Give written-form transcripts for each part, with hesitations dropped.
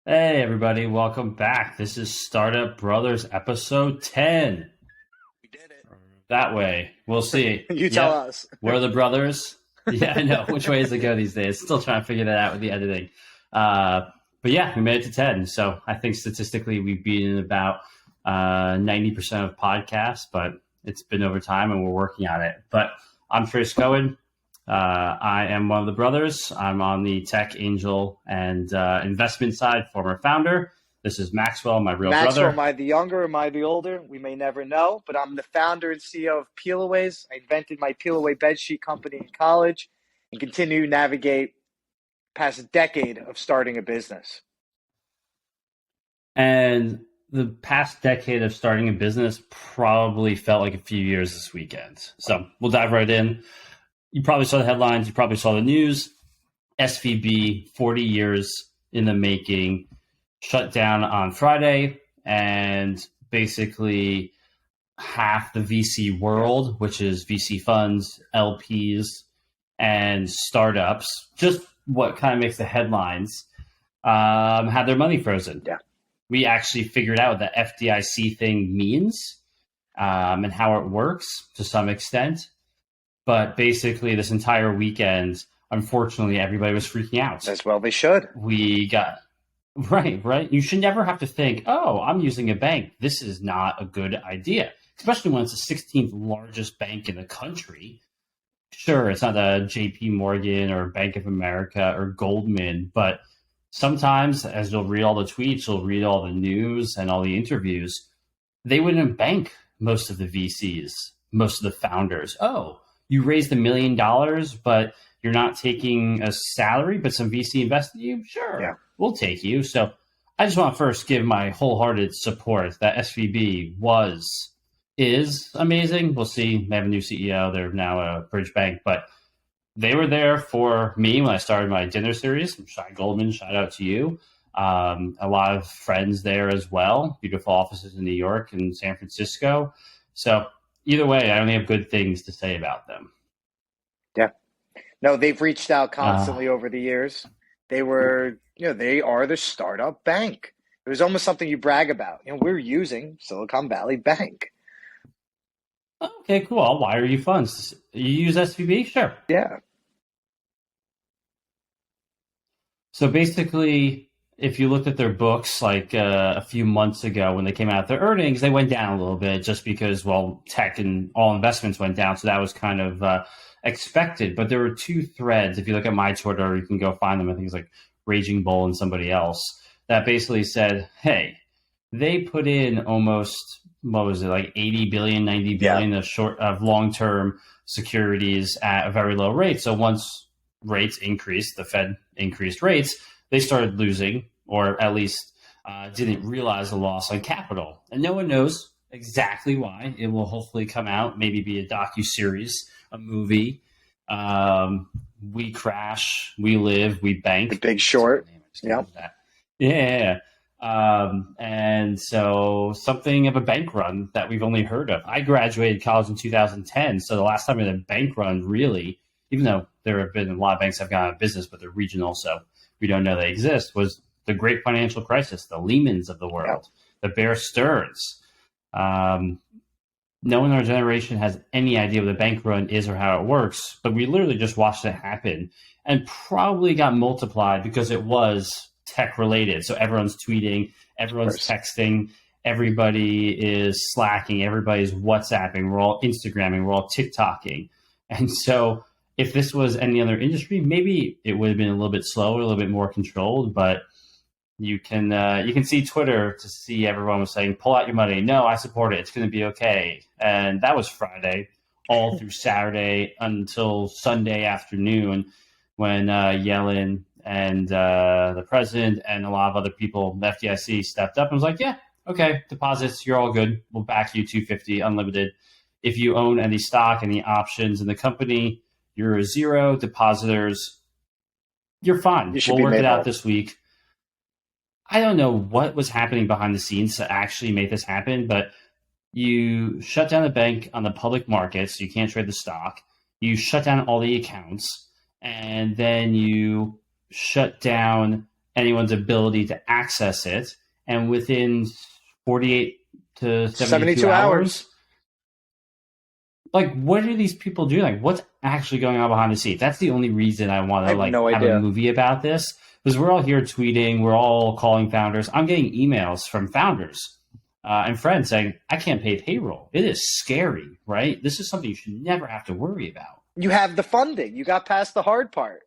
Hey, everybody, welcome back. This is Startup Brothers episode 10. We did it. That way, we'll see. You tell us. We're the brothers. Yeah, I know. Which way does it go these days? Still trying to figure that out with the editing. But yeah, we made it to 10. So I think statistically we've been about 90% of podcasts, but it's been over time and we're working on it. But I'm Chris Cohen. I am one of the brothers. I'm on the tech, angel, and investment side, former founder. This is Maxwell, my real brother. Am I the younger? Am I the older? We may never know, but I'm the founder and CEO of Peelaways. I invented my Peelaway bedsheet company in college and continue to navigate past a decade of starting a business. And the past decade of starting a business probably felt like a few years this weekend. So we'll dive right in. You probably saw the headlines. You probably saw the news. SVB, 40 years in the making, shut down on Friday. And basically half the VC world, which is VC funds, LPs, and startups, just what kind of makes the headlines, had their money frozen. Yeah. We actually figured out what the FDIC thing means and how it works to some extent. But basically, this entire weekend, unfortunately, everybody was freaking out. As well they should. We got, right. You should never have to think, oh, I'm using a bank. This is not a good idea, especially when it's the 16th largest bank in the country. Sure, it's not a JP Morgan or Bank of America or Goldman, but sometimes as you'll read all the tweets, you'll read all the news and all the interviews, they wouldn't bank most of the VCs, most of the founders. Oh, you raised $1 million, but you're not taking a salary, but some VC invested in you? Sure, yeah. We'll take you. So I just want to first give my wholehearted support that SVB is amazing. We'll see. They have a new CEO. They're now a bridge bank, but they were there for me when I started my dinner series. Shai Goldman, shout out to you. A lot of friends there as well. Beautiful offices in New York and San Francisco. So either way, I only have good things to say about them. Yeah. No, they've reached out constantly over the years. They were, they are the startup bank. It was almost something you brag about. We're using Silicon Valley Bank. Okay, cool. I'll wire you funds. You use SVB? Sure. Yeah. So basically, if you looked at their books like a few months ago when they came out with their earnings, they went down a little bit just because, well, tech and all investments went down. So that was kind of expected. But there were two threads. If you look at my Twitter, you can go find them. I think it's like Raging Bull and somebody else that basically said, hey, they put in almost, what was it, like 80 billion, 90 billion of long-term securities at a very low rate. So once rates increased, the Fed increased rates, they started losing, or at least didn't realize the loss on capital. And no one knows exactly why. It will hopefully come out, maybe be a docuseries, a movie. We crash, we live, we bank. The Big Short. Yeah. And so something of a bank run that we've only heard of. I graduated college in 2010, so the last time we had a bank run, really, even though there have been a lot of banks that have gone out of business, but they're regional, so we don't know they exist, was the great financial crisis, the Lehmans of the world, the Bear Stearns. No one in our generation has any idea what a bank run is or how it works, but we literally just watched it happen and probably got multiplied because it was tech related. So everyone's tweeting, everyone's texting, everybody is Slacking, everybody's WhatsApping, we're all Instagramming, we're all TikToking. And so if this was any other industry, maybe it would have been a little bit slower, a little bit more controlled, but you can see Twitter to see everyone was saying, pull out your money. No, I support it. It's going to be okay. And that was Friday, all through Saturday until Sunday afternoon when Yellen and the president and a lot of other people, the FDIC, stepped up and was like, yeah, okay, deposits, you're all good. We'll back you $250 unlimited. If you own any stock, any options in the company, you're a zero. Depositors, you're fine. We'll work it out this week. I don't know what was happening behind the scenes to actually make this happen, but you shut down the bank on the public markets. You can't trade the stock. You shut down all the accounts, and then you shut down anyone's ability to access it. And within 48 to 72 hours, like, what are these people doing? Like, what's actually going on behind the scenes? That's the only reason I want to have a movie about this, because we're all here tweeting, we're all calling founders. I'm getting emails from founders and friends saying, I can't pay payroll. It is scary, right? This is something you should never have to worry about. You have the funding. You got past the hard part.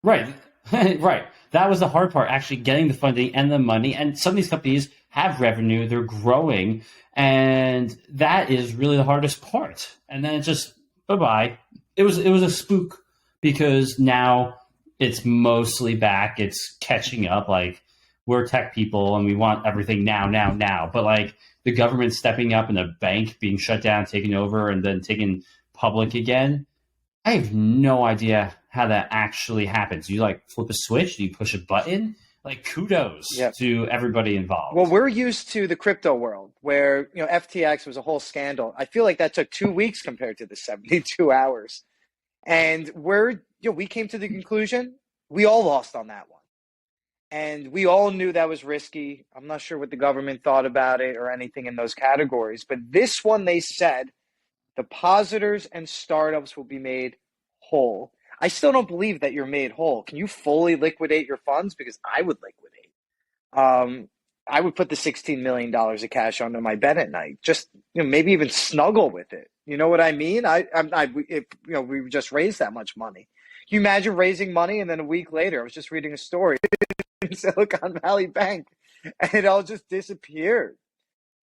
Right. Right. That was the hard part, actually getting the funding and the money. And some of these companies have revenue, they're growing, and that is really the hardest part. And then it just bye-bye. It was a spook, because now it's mostly back. It's catching up. Like, we're tech people and we want everything now. But like, the government stepping up and the bank being shut down, taken over, and then taken public again. I have no idea how that actually happens. Do you like flip a switch? Do you push a button? Like, kudos to everybody involved. Well, we're used to the crypto world where, FTX was a whole scandal. I feel like that took 2 weeks compared to the 72 hours. And we came to the conclusion, we all lost on that one. And we all knew that was risky. I'm not sure what the government thought about it or anything in those categories. But this one, they said, depositors and startups will be made whole. I still don't believe that you're made whole. Can you fully liquidate your funds? Because I would liquidate. I would put the $16 million of cash under my bed at night. Just, maybe even snuggle with it. You know what I mean? If we just raised that much money. Can you imagine raising money and then a week later, I was just reading a story in Silicon Valley Bank, and it all just disappeared.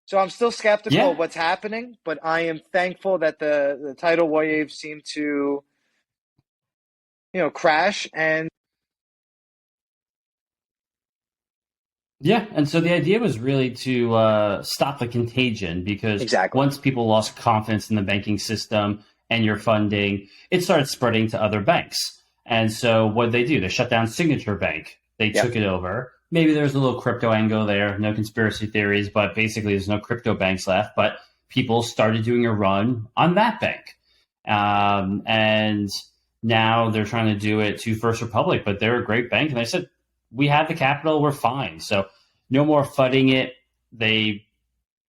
So I'm still skeptical of what's happening, but I am thankful that the tidal wave seemed to, crash. And and so the idea was really to stop the contagion, because once people lost confidence in the banking system and your funding, it started spreading to other banks. And so what did they do? They shut down Signature Bank. They took it over. Maybe there's a little crypto angle there, no conspiracy theories, but basically there's no crypto banks left. But people started doing a run on that bank. And now they're trying to do it to First Republic, but they're a great bank. And they said, we have the capital, we're fine. So no more fudding it. They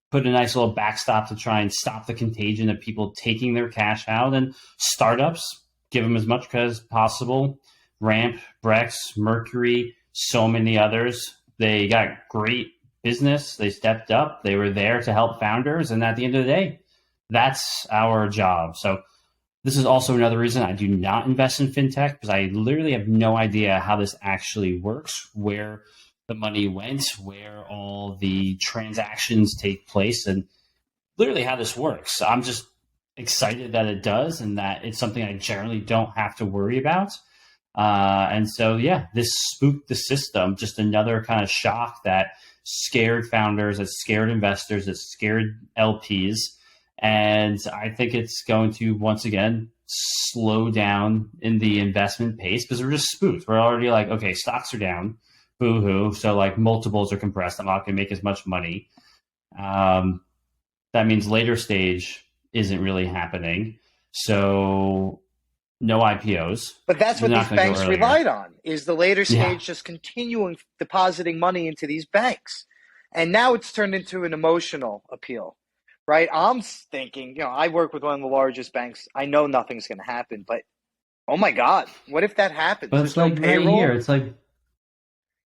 put a nice little backstop to try and stop the contagion of people taking their cash out. And startups, give them as much as possible. Ramp, Brex, Mercury, so many others. They got great business. They stepped up. They were there to help founders. And at the end of the day, that's our job. So this is also another reason I do not invest in fintech, because I literally have no idea how this actually works, where the money went, where all the transactions take place, and literally how this works. I'm just excited that it does, and that it's something I generally don't have to worry about. And so, this spooked the system. Just another kind of shock that scared founders, that scared investors, that scared LPs. And I think it's going to, once again, slow down in the investment pace, because we're just spooked. We're already like, okay, stocks are down, boo-hoo. So like multiples are compressed. I'm not going to make as much money. That means later stage isn't really happening. So no IPOs. But that's what these banks relied on, is the later stage just continuing depositing money into these banks. And now it's turned into an emotional appeal, right? I'm thinking, I work with one of the largest banks. I know nothing's going to happen, but oh my God, what if that happens? But it's like no payroll. Right here, it's like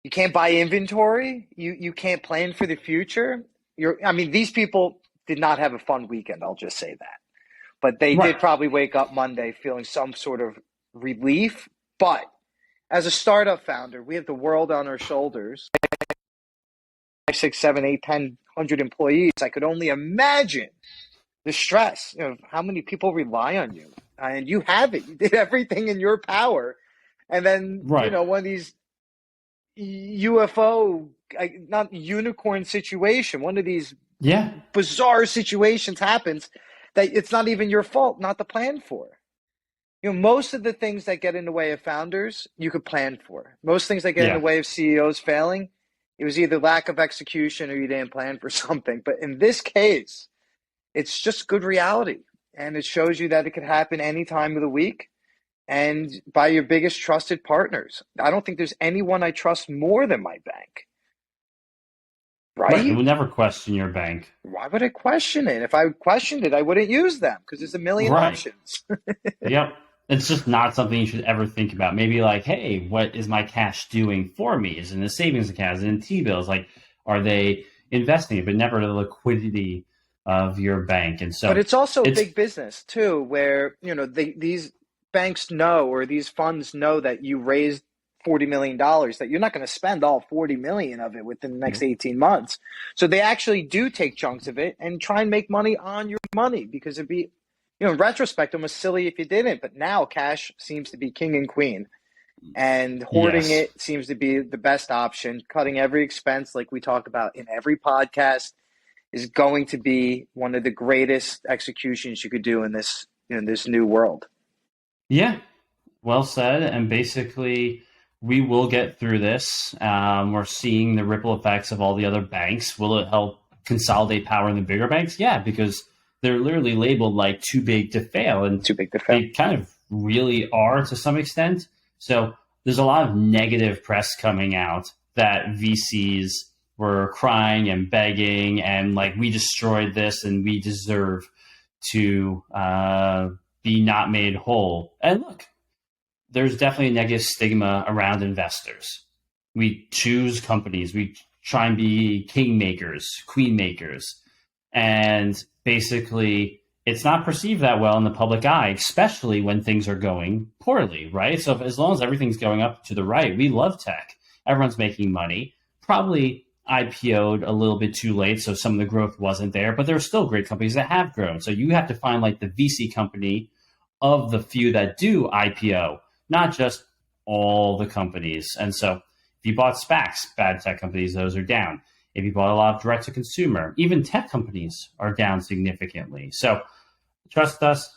you can't buy inventory. You can't plan for the future. These people did not have a fun weekend. I'll just say that. But they did probably wake up Monday feeling some sort of relief. But as a startup founder, we have the world on our shoulders. 5, 6, 7, 8, 10, 100 employees. I could only imagine the stress of how many people rely on you. And you have it. You did everything in your power. And then, one of these UFO, not unicorn situation, one of these bizarre situations happens that it's not even your fault not to plan for. Most of the things that get in the way of founders, you could plan for. Most things that get in the way of CEOs failing, it was either lack of execution or you didn't plan for something. But in this case, it's just good reality. And it shows you that it could happen any time of the week. and by your biggest trusted partners. I don't think there's anyone I trust more than my bank, Right. You right? will never question your bank. Why would I question it? If I questioned it, I wouldn't use them because there's a million Right. options. Yep. It's just not something you should ever think about. Maybe like, hey, what is my cash doing for me? Is it in a savings account? Is it in T-bills? Like, are they investing it? But never the liquidity of your bank. And But so it's also it's, big business too, where these banks know, or these funds know, that you raised $40 million, that you're not going to spend all 40 million of it within the next 18 months. So they actually do take chunks of it and try and make money on your money, because it'd be, in retrospect, almost silly if you didn't. But now cash seems to be king and queen, and hoarding yes. it seems to be the best option. Cutting every expense, like we talk about in every podcast, is going to be one of the greatest executions you could do in this new world. Yeah. Well said. And basically, we will get through this. We're seeing the ripple effects of all the other banks. Will it help consolidate power in the bigger banks? Yeah, because they're literally labeled like too big to fail. And Too big to fail. they kind of really are to some extent. So there's a lot of negative press coming out that VCs were crying and begging and like, we destroyed this and we deserve to be not made whole. And look, there's definitely a negative stigma around investors. We choose companies, we try and be king makers, queen makers, and basically it's not perceived that well in the public eye, especially when things are going poorly, right? So as long as everything's going up to the right, we love tech. Everyone's making money. Probably IPO'd a little bit too late, so some of the growth wasn't there, but there are still great companies that have grown. So you have to find like the VC company of the few that do IPO, not just all the companies. And so if you bought SPACs, bad tech companies, those are down. If you bought a lot of direct to consumer, even tech companies are down significantly. So trust us,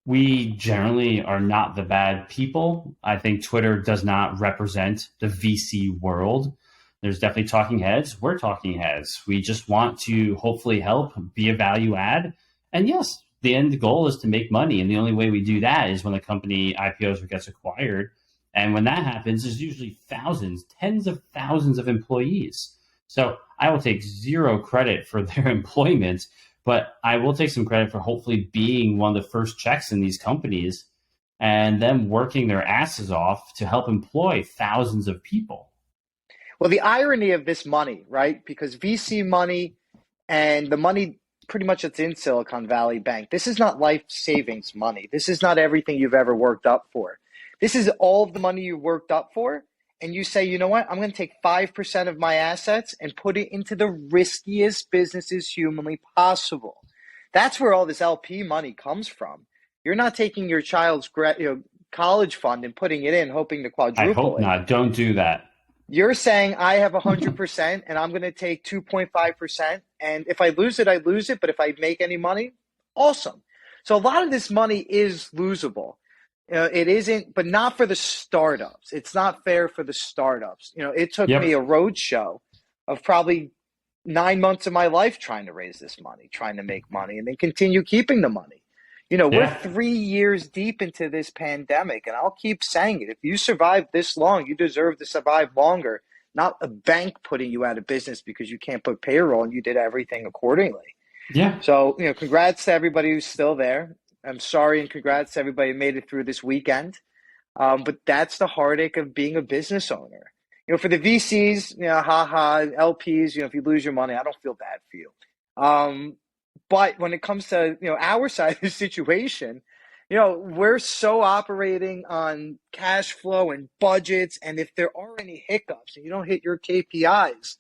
we generally are not the bad people. I think Twitter does not represent the VC world. There's definitely talking heads. We're talking heads. We just want to hopefully help, be a value add. And yes, the end goal is to make money. And the only way we do that is when the company IPOs or gets acquired. And when that happens, there's usually thousands, tens of thousands of employees. So I will take zero credit for their employment, but I will take some credit for hopefully being one of the first checks in these companies and them working their asses off to help employ thousands of people. Well, the irony of this money, right? Because VC money and the money pretty much that's in Silicon Valley Bank, this is not life savings money. This is not everything you've ever worked up for. This is all of the money you worked up for. And you say, you know what? I'm going to take 5% of my assets and put it into the riskiest businesses humanly possible. That's where all this LP money comes from. You're not taking your child's college fund and putting it in, hoping to quadruple I hope it. not. Don't do that. You're saying I have 100% and I'm going to take 2.5%. And if I lose it, I lose it. But if I make any money, awesome. So a lot of this money is losable. It isn't, but not for the startups. It's not fair for the startups. It took me a road show of probably 9 months of my life trying to raise this money, trying to make money, and then continue keeping the money. We're 3 years deep into this pandemic, and I'll keep saying it. If you survived this long, you deserve to survive longer, not a bank putting you out of business because you can't put payroll and you did everything accordingly. Yeah. So, congrats to everybody who's still there. I'm sorry, and congrats to everybody who made it through this weekend. But that's the heartache of being a business owner. For the VCs, LPs, if you lose your money, I don't feel bad for you. But when it comes to, our side of the situation, we're so operating on cash flow and budgets. And if there are any hiccups and you don't hit your KPIs,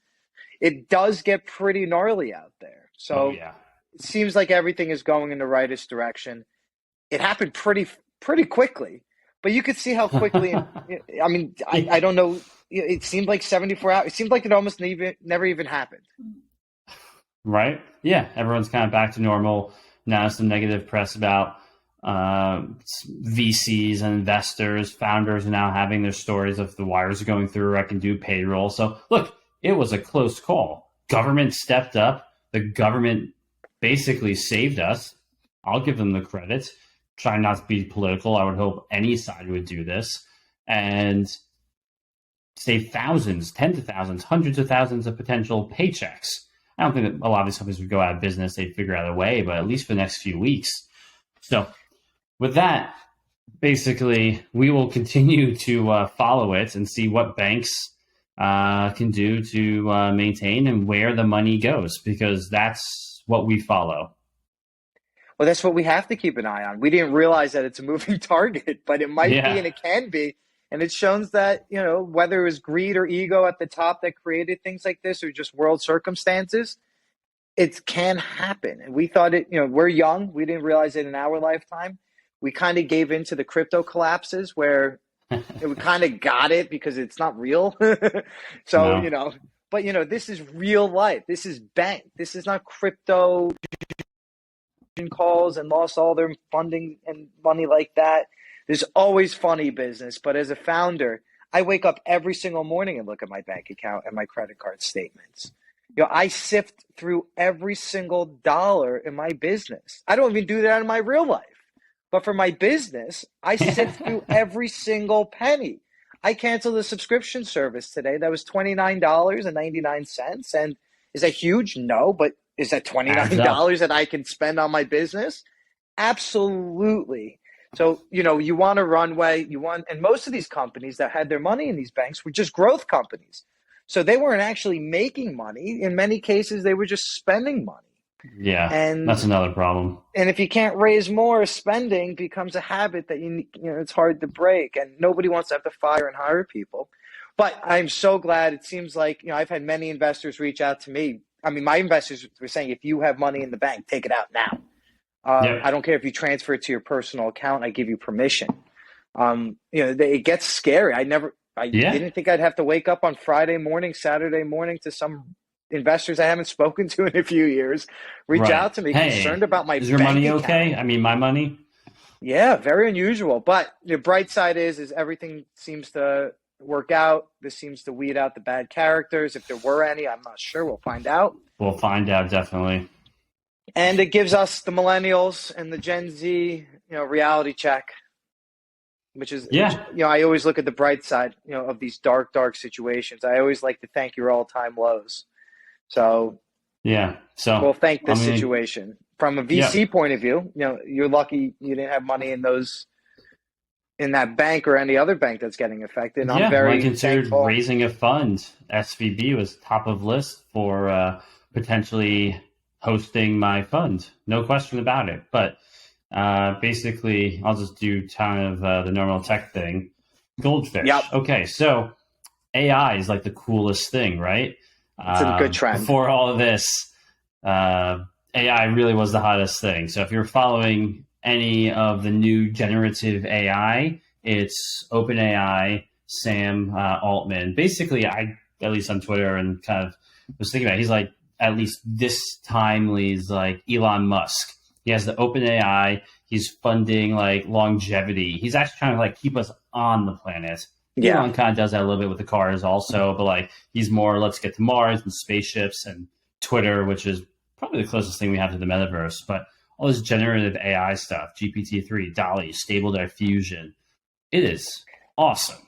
it does get pretty gnarly out there. So it seems like everything is going in the rightest direction. It happened pretty quickly, but you could see how quickly. I don't know. It seemed like 74 hours. It seemed like it almost never even happened. Right? Yeah. Everyone's kind of back to normal. Now some negative press about VCs and investors, founders are now having their stories of the wires are going through. I can do payroll. So look, it was a close call. Government stepped up. The government basically saved us. I'll give them the credit. trying not to be political, I would hope any side would do this and save thousands, tens of thousands, hundreds of thousands of potential paychecks. I don't think that a lot of these companies would go out of business. They'd figure out a way, but at least for the next few weeks. So with that, basically, we will continue to follow it and see what banks can do to maintain and where the money goes, because that's what we follow. Well, that's what we have to keep an eye on. We didn't realize that it's a moving target, but it might be Yeah. and it can be. And it shows that, whether it was greed or ego at the top that created things like this or just world circumstances, it can happen. And we thought we're young. We didn't realize it in our lifetime. We kind of gave into the crypto collapses where we kind of got it because it's not real. So, No. but this is real life. This is bank. This is not crypto calls and lost all their funding and money like that. There's always funny business. But as a founder, I wake up every single morning and look at my bank account and my credit card statements. I sift through every single dollar in my business. I don't even do that in my real life. But for my business, I sift through every single penny. I canceled a subscription service today that was $29.99. And is that huge? No, but is that $29 that I can spend on my business? Absolutely. So, you want a runway, and most of these companies that had their money in these banks were just growth companies. So they weren't actually making money. In many cases, they were just spending money. Yeah, and that's another problem. And if you can't raise more, spending becomes a habit that it's hard to break, and nobody wants to have to fire and hire people. But I'm so glad. It seems like I've had many investors reach out to me. I mean, my investors were saying, if you have money in the bank, take it out now. Yep. I don't care if you transfer it to your personal account. I give you permission. It gets scary. I didn't think I'd have to wake up on Friday morning, Saturday morning to some investors I haven't spoken to in a few years reach out to me concerned about my is your bank money account. Okay? I mean, my money? Yeah, very unusual. But the bright side is everything seems to work out. This seems to weed out the bad characters. If there were any, I'm not sure. We'll find out. We'll find out, definitely. And it gives us, the millennials and the Gen Z, reality check, which is, I always look at the bright side, of these dark, dark situations. I always like to thank your all-time lows. So, we'll thank this situation. From a VC point of view, you're lucky you didn't have money in that bank or any other bank that's getting affected. And I'm very thankful. Raising a fund. SVB was top of list for potentially hosting my fund. No question about it. But basically, I'll just do kind of the normal tech thing. Goldfish. Yep. Okay, so AI is like the coolest thing, right? It's a good trend. Before all of this, AI really was the hottest thing. So if you're following any of the new generative AI, it's OpenAI, Sam Altman. Basically, I, at least on Twitter, and kind of was thinking about it, he's like, at least this timely, is like Elon Musk. He has the OpenAI. He's funding like longevity. He's actually trying to like keep us on the planet. Yeah. Elon kind of does that a little bit with the cars also, but like he's more, let's get to Mars and spaceships, and Twitter, which is probably the closest thing we have to the metaverse. But all this generative AI stuff, GPT-3, DALL-E, Stable Diffusion, it is awesome.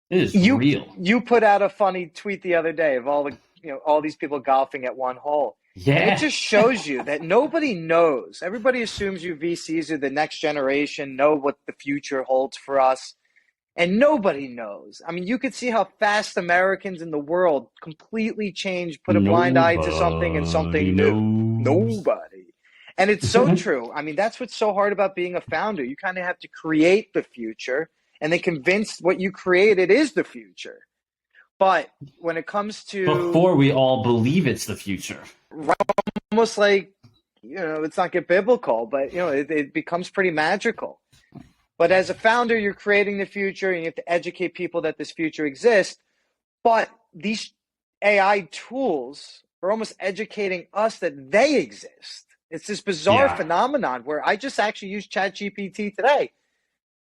It is real. You put out a funny tweet the other day of all these people golfing at one hole. Yeah. And it just shows you that nobody knows. Everybody assumes you VCs are the next generation, know what the future holds for us. And nobody knows. I mean, you could see how fast Americans in the world completely change, put a blind eye to something and something new. Nobody. And it's so true. I mean, that's what's so hard about being a founder. You kind of have to create the future and then convince what you created is the future. But when it comes to... Before we all believe it's the future. Almost like, let's not get biblical, but, it becomes pretty magical. But as a founder, you're creating the future and you have to educate people that this future exists. But these AI tools are almost educating us that they exist. It's this bizarre phenomenon where I just actually used ChatGPT today,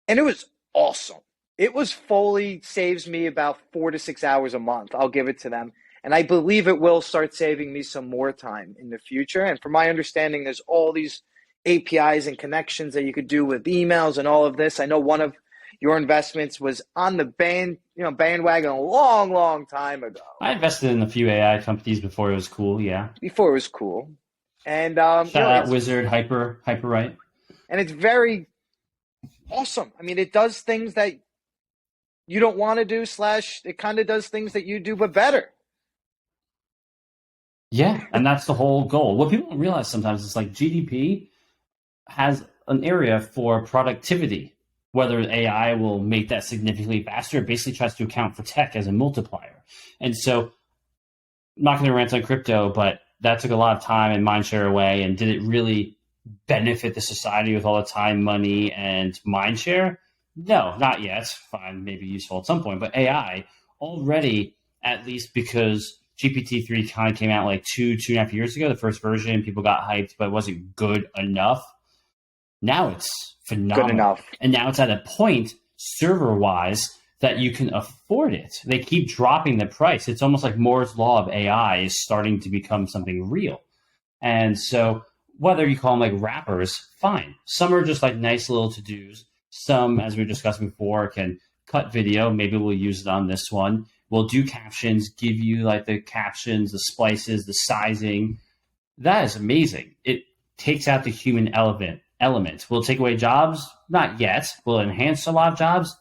and it was awesome. It was fully saves me about 4 to 6 hours a month. I'll give it to them. And I believe it will start saving me some more time in the future. And from my understanding, there's all these APIs and connections that you could do with emails and all of this. I know one of your investments was on the bandwagon a long, long time ago. I invested in a few AI companies before it was cool. Yeah. Before it was cool, and Shout out Wizard, Hyperwrite. And it's very awesome. I mean, it does things that you don't want to do. / it kind of does things that you do, but better. Yeah, and that's the whole goal. What people don't realize sometimes is like GDP has an area for productivity. Whether AI will make that significantly faster, it basically tries to account for tech as a multiplier. And so, I'm not going to rant on crypto, but that took a lot of time and mind share away. And did it really benefit the society with all the time, money, and mind share? No, not yet. Fine, maybe useful at some point. But AI already, at least because GPT-3 kind of came out like 2.5 years ago, the first version, people got hyped, but it wasn't good enough. Now it's phenomenal. Good enough. And now it's at a point, server-wise, that you can afford it. They keep dropping the price. It's almost like Moore's law of AI is starting to become something real. And so whether you call them like wrappers, fine. Some are just like nice little to-dos. Some, as we were discussing before, can cut video. Maybe we'll use it on this one. We'll do captions, give you like the captions, the splices, the sizing. That is amazing. It takes out the human element. Will it take away jobs? Not yet. Will it enhance a lot of jobs?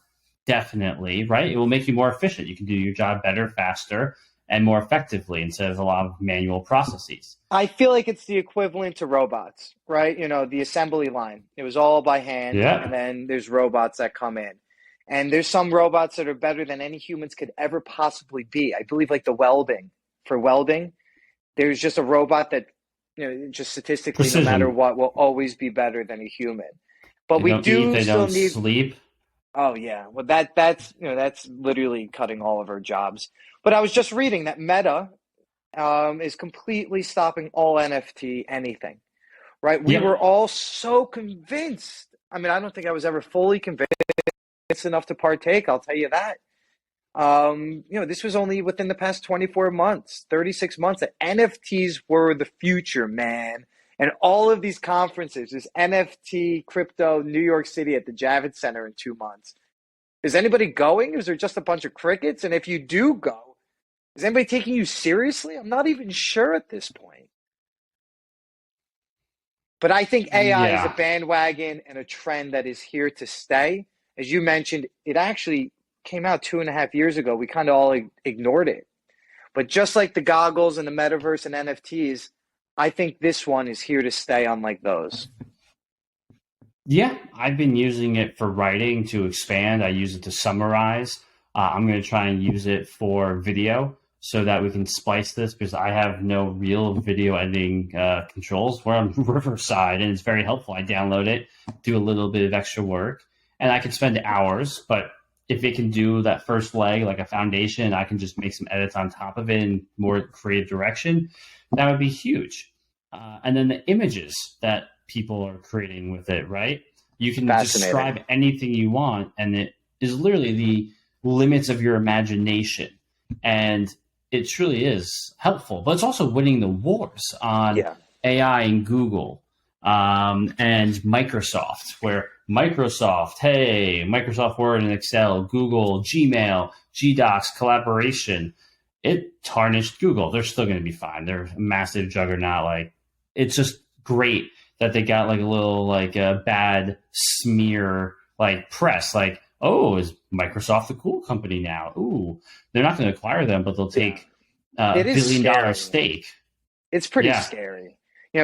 Definitely, right? It will make you more efficient. You can do your job better, faster, and more effectively instead of a lot of manual processes. I feel like it's the equivalent to robots, right? The assembly line. It was all by hand, and then there's robots that come in. And there's some robots that are better than any humans could ever possibly be. I believe like for welding, there's just a robot that, just statistically, precision, no matter what, will always be better than a human. But we do still need sleep. Oh yeah, well that's literally cutting all of our jobs. But I was just reading that Meta is completely stopping all NFT anything, right? We were all so convinced. I mean, I don't think I was ever fully convinced enough to partake. I'll tell you that. This was only within the past 24 months, 36 months that NFTs were the future, man. And all of these conferences, this NFT crypto New York City at the Javits Center in 2 months. Is anybody going? Is there just a bunch of crickets? And if you do go, is anybody taking you seriously? I'm not even sure at this point. But I think AI is a bandwagon and a trend that is here to stay. As you mentioned, it actually came out 2.5 years ago. We kind of all ignored it. But just like the goggles and the metaverse and NFTs, I think this one is here to stay, unlike those. Yeah, I've been using it for writing to expand. I use it to summarize. I'm going to try and use it for video so that we can splice this because I have no real video editing controls. We're on Riverside and it's very helpful. I download it, do a little bit of extra work, and I can spend hours. But if it can do that first leg, like a foundation, I can just make some edits on top of it in more creative direction. That would be huge. And then the images that people are creating with it, right? You can describe anything you want, and it is literally the limits of your imagination. And it truly is helpful. But it's also winning the wars on AI and Google and Microsoft, where Microsoft Word and Excel, Google, Gmail, GDocs, collaboration, it tarnished Google. They're still going to be fine. They're a massive juggernaut. It's just great that they got a little a bad smear press. Is Microsoft a cool company now? Ooh, they're not going to acquire them, but they'll take a $1 billion stake. It's pretty scary.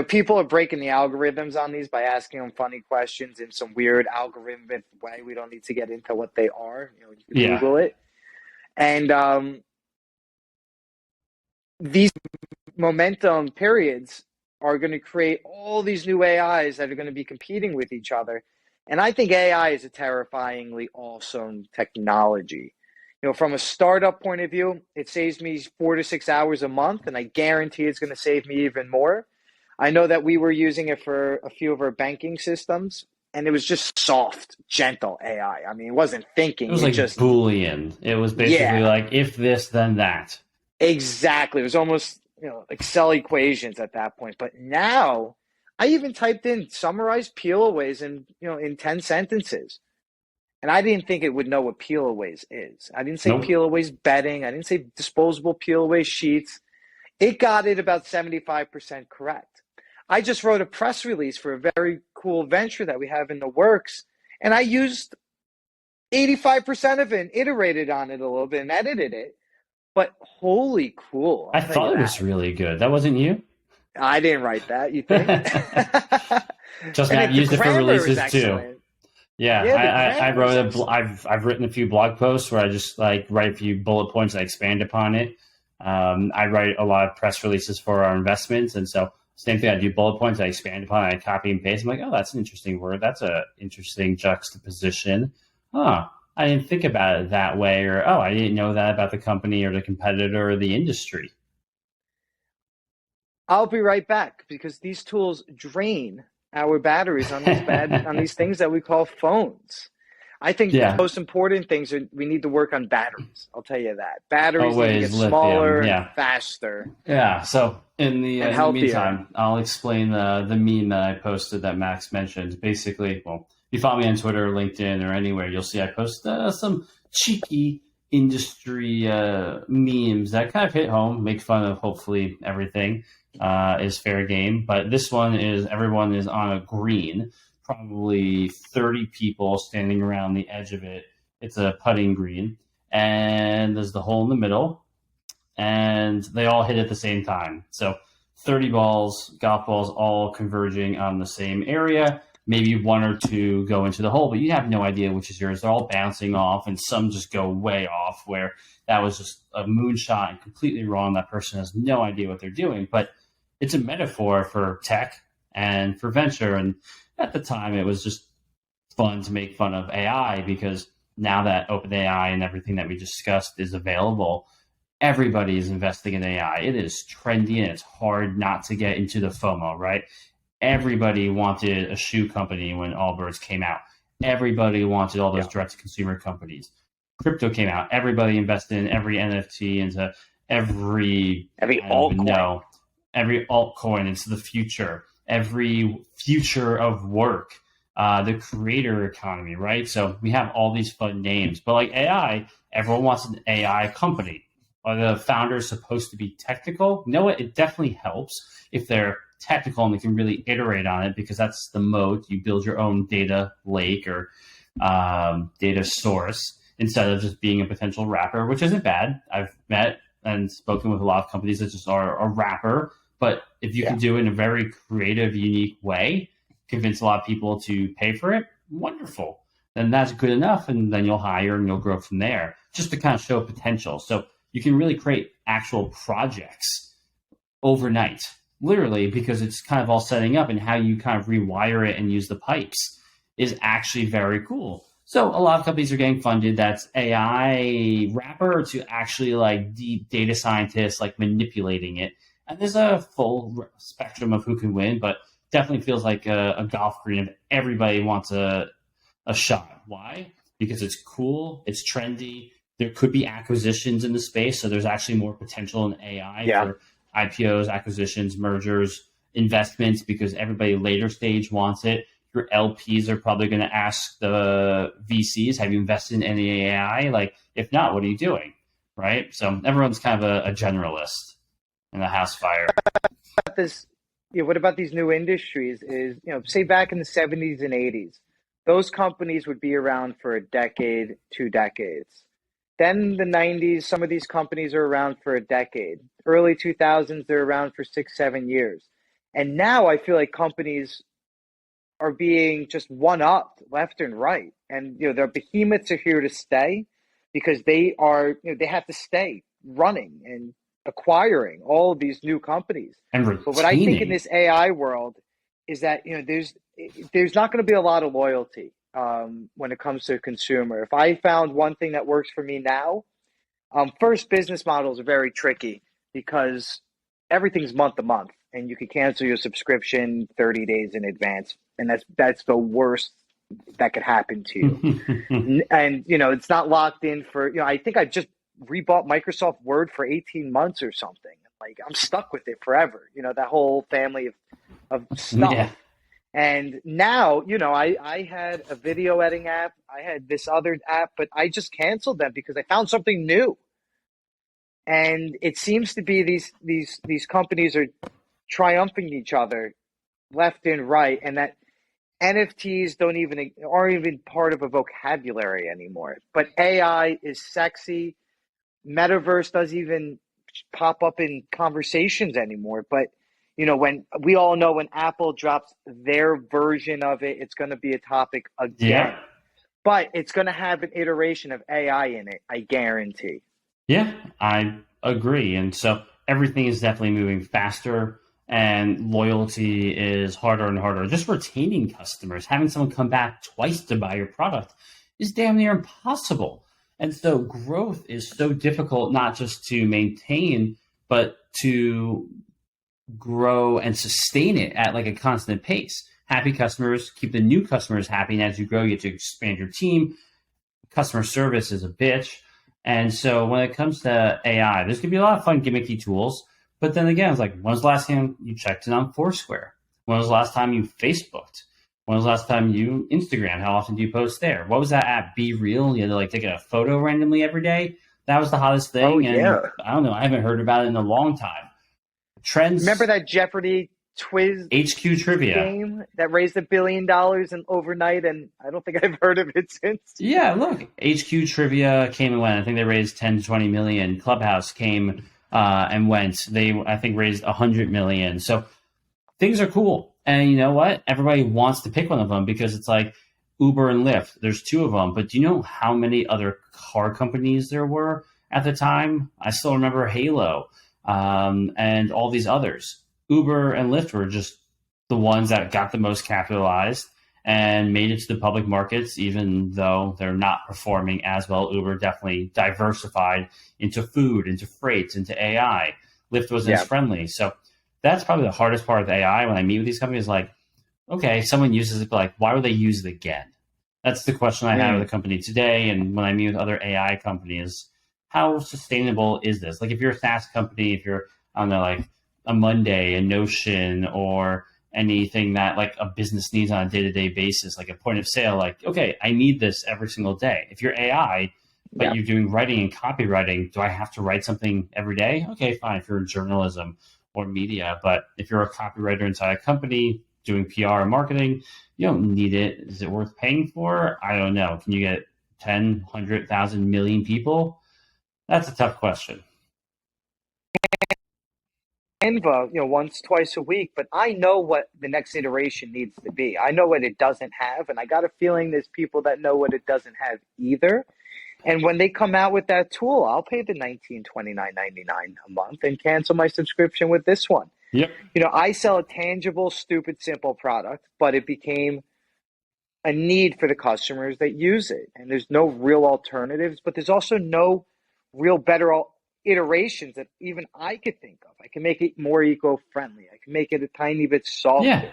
People are breaking the algorithms on these by asking them funny questions in some weird algorithmic way. We don't need to get into what they are. You can Google it. And these momentum periods are going to create all these new AIs that are going to be competing with each other. And I think AI is a terrifyingly awesome technology. From a startup point of view, it saves me 4 to 6 hours a month, and I guarantee it's going to save me even more. I know that we were using it for a few of our banking systems, and it was just soft, gentle AI. I mean, it wasn't thinking. It was just Boolean. It was basically if this, then that. Exactly. It was almost Excel equations at that point. But now I even typed in summarize peel-aways in 10 sentences. And I didn't think it would know what peel-aways is. I didn't say Nope. peel-aways bedding. I didn't say disposable peel-away sheets. It got it about 75% correct. I just wrote a press release for a very cool venture that we have in the works, and I used 85% of it and iterated on it a little bit and edited it. But holy cool, I I'll tell you thought it was that. really good. That wasn't you? I didn't write that, you think? Trust me, And I've the used it for grammar is releases too. excellent. Yeah, Yeah, the I grammar is wrote excellent. I've written a few blog posts where I just like write a few bullet points. I expand upon it. I write a lot of press releases for our investments, and so same thing. I do bullet points. I expand upon it. I copy and paste. I'm like, oh, that's an interesting word. That's a interesting juxtaposition. Huh. I didn't think about it that way, or oh, I didn't know that about the company or the competitor or the industry. I'll be right back because these tools drain our batteries on these things that we call phones. I think the Yeah, most important things are we need to work on batteries. I'll tell you that. Batteries need to always get lithium. smaller and Yeah. faster Yeah. So and in the healthier. meantime, I'll explain the meme that I posted that Max mentioned. Basically, well, if you follow me on Twitter or LinkedIn or anywhere, you'll see I post some cheeky industry memes that kind of hit home, make fun of hopefully everything is fair game. But this one is everyone is on a green, probably 30 people standing around the edge of it. It's a putting green, and there's the hole in the middle and they all hit at the same time. So 30 balls, golf balls, all converging on the same area. Maybe one or two go into the hole, but you have no idea which is yours. They're all bouncing off, and some just go way off where that was just a moonshot and completely wrong. That person has no idea what they're doing. But it's a metaphor for tech and for venture. And at the time, it was just fun to make fun of AI because now that OpenAI and everything that we discussed is available, everybody is investing in AI. It is trendy and it's hard not to get into the FOMO, right? Everybody wanted a shoe company when Allbirds came out. Everybody wanted all those Yeah. direct to consumer companies. Crypto came out. Everybody invested in every NFT, into every, Every I don't even altcoin. know, every altcoin into the future, every future of work, the creator economy, right? So we have all these fun names, but like AI, everyone wants an AI company. Are the founders supposed to be technical? You know what? It definitely helps if they're technical and they can really iterate on it because that's the mode. You build your own data lake or data source instead of just being a potential wrapper, which isn't bad. I've met and spoken with a lot of companies that just are a wrapper. But if you Yeah. can do it in a very creative, unique way, convince a lot of people to pay for it, wonderful. Then that's good enough. And then you'll hire and you'll grow from there just to kind of show potential. So you can really create actual projects overnight, literally, because it's kind of all setting up and how you kind of rewire it and use the pipes is actually very cool. So a lot of companies are getting funded that's AI wrapper to actually like deep data scientists like manipulating it. And there's a full spectrum of who can win, but definitely feels like a golf green if everybody wants a shot. Why? Because it's cool, it's trendy. There could be acquisitions in the space, so there's actually more potential in AI Yeah. for IPOs, acquisitions, mergers, investments, because everybody later stage wants it. Your LPs are probably going to ask the VCs, "Have you invested in any AI?" Like, if not, what are you doing? Right? So everyone's kind of a generalist in a house fire. This, what about these new industries is, say back in the 70s and 80s, those companies would be around for a decade, 2 decades. Then the 90s, some of these companies are around for a decade. Early 2000s, they're around for 6, 7 years. And now I feel like companies are being just one upped left and right. And the behemoths are here to stay because they have to stay running and acquiring all of these new companies. And But what I think in retaining. this AI world is that there's not going to be a lot of loyalty when it comes to a consumer. If I found one thing that works for me now, first, business models are very tricky because everything's month to month, and you can cancel your subscription 30 days in advance, and that's the worst that could happen to you. And it's not locked in for I think I just rebought Microsoft Word for 18 months or something. Like I'm stuck with it forever. That whole family of of stuff. Yeah. And now, I had a video editing app, I had this other app, but I just canceled them because I found something new. And it seems to be these companies are triumphing each other left and right, and that NFTs aren't even part of a vocabulary anymore. But AI is sexy. Metaverse doesn't even pop up in conversations anymore. But when we all know when Apple drops their version of it, it's going to be a topic again. Yeah. But it's going to have an iteration of AI in it, I guarantee. Yeah, I agree. And so everything is definitely moving faster, and loyalty is harder and harder. Just retaining customers, having someone come back twice to buy your product is damn near impossible. And so growth is so difficult, not just to maintain, but to grow and sustain it at like a constant pace. Happy customers keep the new customers happy. And as you grow, you have to expand your team. Customer service is a bitch. And so when it comes to AI, there's going to be a lot of fun gimmicky tools. But then again, it's like, when was the last time you checked in on Foursquare? When was the last time you Facebooked? When was the last time you Instagram? How often do you post there? What was that app, Be Real? You had to like take a photo randomly every day. That was the hottest thing. Oh, and yeah. I don't know. I haven't heard about it in a long time. Trends. Remember that Jeopardy Twiz HQ Trivia game that raised $1 billion in overnight, and I don't think I've heard of it since. Yeah, look, HQ Trivia came and went. I think they raised 10 to 20 million. Clubhouse came and went. They, I think, raised 100 million. So things are cool. And you know what? Everybody wants to pick one of them because it's like Uber and Lyft. There's two of them. But do you know how many other car companies there were at the time? I still remember Halo and all these others. Uber and Lyft were just the ones that got the most capitalized and made it to the public markets, even though they're not performing as well. Uber definitely diversified into food, into freight, into AI. Lyft wasn't as friendly. So that's probably the hardest part of AI when I meet with these companies. Like, okay, someone uses it, but like, why would they use it again? That's the question I have with the company today. And when I meet with other AI companies, how sustainable is this? Like, if you're a SaaS company, if you're, I don't know, like a Monday, a Notion, or anything that like a business needs on a day-to-day basis, like a point of sale, like, okay, I need this every single day. If you're AI, but you're doing writing and copywriting, do I have to write something every day? Okay, fine. If you're in journalism or media, but if you're a copywriter inside a company doing PR and marketing, you don't need it. Is it worth paying for? I don't know. Can you get 10, 100,000 million people? That's a tough question. Canva, once, twice a week, but I know what the next iteration needs to be. I know what it doesn't have, and I got a feeling there's people that know what it doesn't have either. And when they come out with that tool, I'll pay the $19.29.99 a month and cancel my subscription with this one. Yep. I sell a tangible, stupid, simple product, but it became a need for the customers that use it. And there's no real alternatives, but there's also no real better iterations that even I could think of. I can make it more eco-friendly. I can make it a tiny bit softer. Yeah.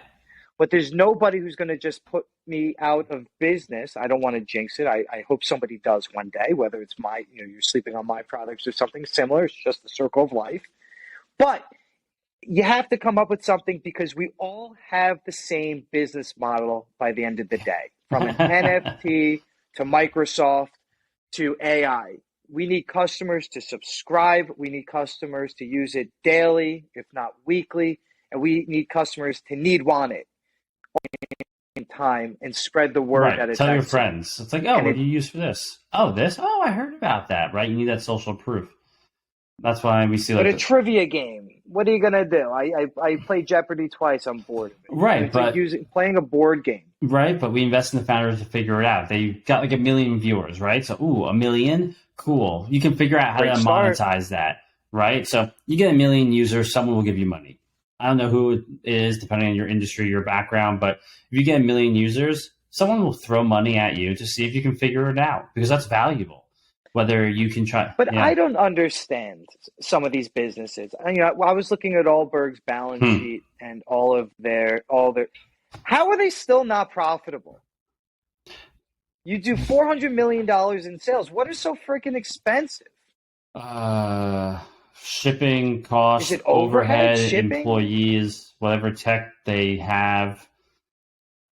But there's nobody who's going to just put me out of business. I don't want to jinx it. I hope somebody does one day, whether it's you're sleeping on my products or something similar. It's just the circle of life. But you have to come up with something because we all have the same business model by the end of the day, from an NFT to Microsoft to AI. We need customers to subscribe. We need customers to use it daily, if not weekly. And we need customers to want it in time and spread the word that it's Tell your friends. It's like, oh, what do you use for this? Oh, this? Oh, I heard about that, right? You need that social proof. That's why we see But a trivia game, what are you going to do? I play Jeopardy twice. I'm bored of it. Right, it's but like playing a board game. Right, but we invest in the founders to figure it out. They got like 1 million viewers, right? So, 1 million? Cool. You can figure out how to monetize that, right? So you get 1 million users, someone will give you money. I don't know who it is, depending on your industry, your background, but if you get 1 million users, someone will throw money at you to see if you can figure it out because that's valuable. Whether you can try. But I don't understand some of these businesses. I was looking at Allberg's balance sheet and all their. How are they still not profitable? You do $400 million in sales. What is so freaking expensive? Shipping costs, Is it overhead, shipping? employees, whatever tech they have.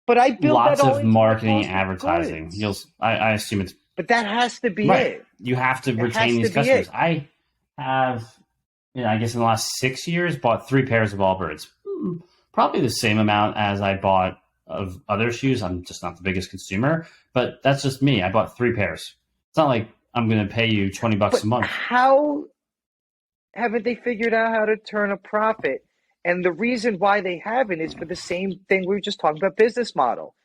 But I built Lots that all of into my marketing, cost of advertising. goods. I assume it's But that has to be right. it. You have to It retain has these to be customers. it. I have, I guess in the last 6 years, bought 3 pairs of Allbirds. Probably the same amount as I bought of other shoes. I'm just not the biggest consumer, but that's just me. I bought 3 pairs. It's not like I'm going to pay you $20 But a month. how haven't they figured out how to turn a profit? And the reason why they haven't is for the same thing we were just talking about, business model.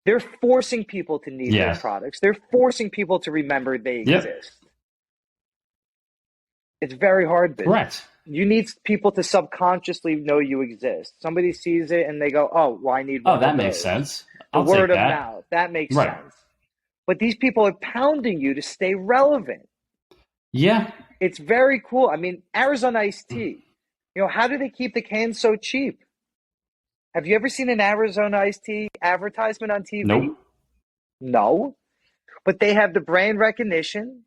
They're forcing people to need their Yes. products. They're forcing people to remember they Yep. exist. It's very hard business. Correct. You need people to subconsciously know you exist. Somebody sees it and they go, "Oh, well, I need one Oh, that of makes those." sense. The I'll word take of that. mouth. That makes Right. sense. But these people are pounding you to stay relevant. Yeah. It's very cool. I mean, Arizona iced tea. How do they keep the cans so cheap? Have you ever seen an Arizona iced tea advertisement on TV? Nope. No. But they have the brand recognition.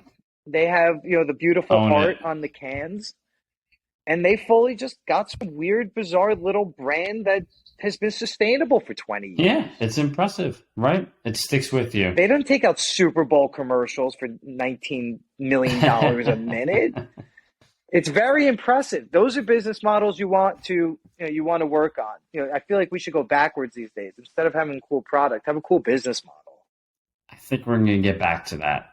They have, the beautiful Own art it. on the cans. And they fully just got some weird, bizarre little brand that has been sustainable for 20 years. Yeah, it's impressive, right? It sticks with you. They don't take out Super Bowl commercials for $19 million a minute. It's very impressive. Those are business models you want to work on. I feel like we should go backwards these days. Instead of having a cool product, have a cool business model. I think we're going to get back to that.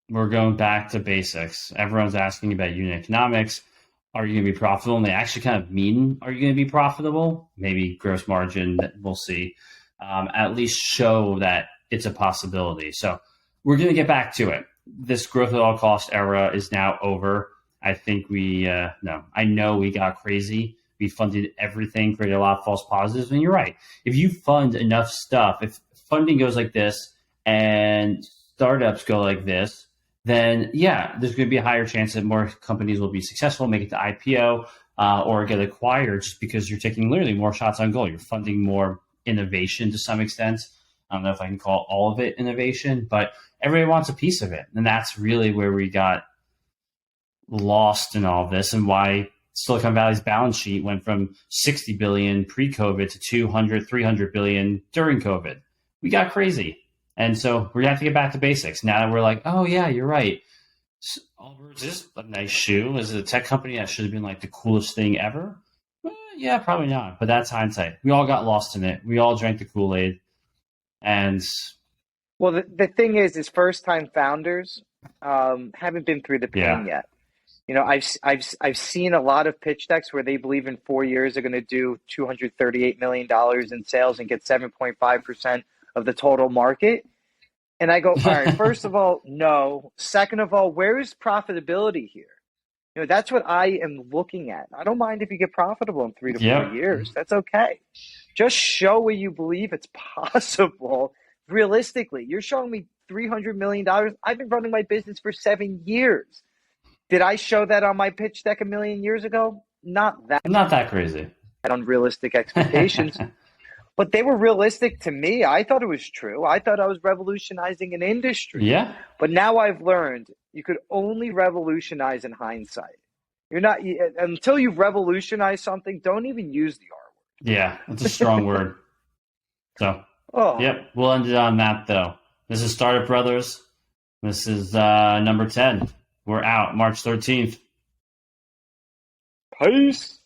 We're going back to basics. Everyone's asking about unit economics. Are you going to be profitable? And they actually kind of mean, are you going to be profitable? Maybe gross margin, we'll see. At least show that it's a possibility. So we're going to get back to it. This growth at all cost era is now over. I think I know we got crazy. We funded everything, created a lot of false positives. And you're right. If you fund enough stuff, if funding goes like this and startups go like this, then yeah, there's going to be a higher chance that more companies will be successful, make it to IPO or get acquired just because you're taking literally more shots on goal. You're funding more innovation to some extent. I don't know if I can call all of it innovation, but everybody wants a piece of it. And that's really where we got lost in all of this and why Silicon Valley's balance sheet went from 60 billion pre-COVID to 200, 300 billion during COVID. We got crazy. And so we have to get back to basics. Now that we're like, oh yeah, you're right. Allbirds is a nice shoe. Is it a tech company that should have been like the coolest thing ever? Yeah, probably not. But that's hindsight. We all got lost in it. We all drank the Kool-Aid. And well, the thing is first-time founders haven't been through the pain yet. I've seen a lot of pitch decks where they believe in 4 years they're going to do $238 million in sales and get 7.5% of the total market. And I go, all right, first of all, no. Second of all, where is profitability here? That's what I am looking at. I don't mind if you get profitable in 3 to 4 years. That's okay. Just show where you believe it's possible. Realistically, you're showing me $300 million. I've been running my business for 7 years. Did I show that on my pitch deck a million years ago? Not that crazy. Unrealistic expectations. But they were realistic to me. I thought it was true. I thought I was revolutionizing an industry. Yeah. But now I've learned you could only revolutionize in hindsight. You're not until you've revolutionized something, don't even use the R word. Yeah, that's a strong word. So, Yep, we'll end it on that though. This is Startup Brothers. This is number 10. We're out March 13th. Peace.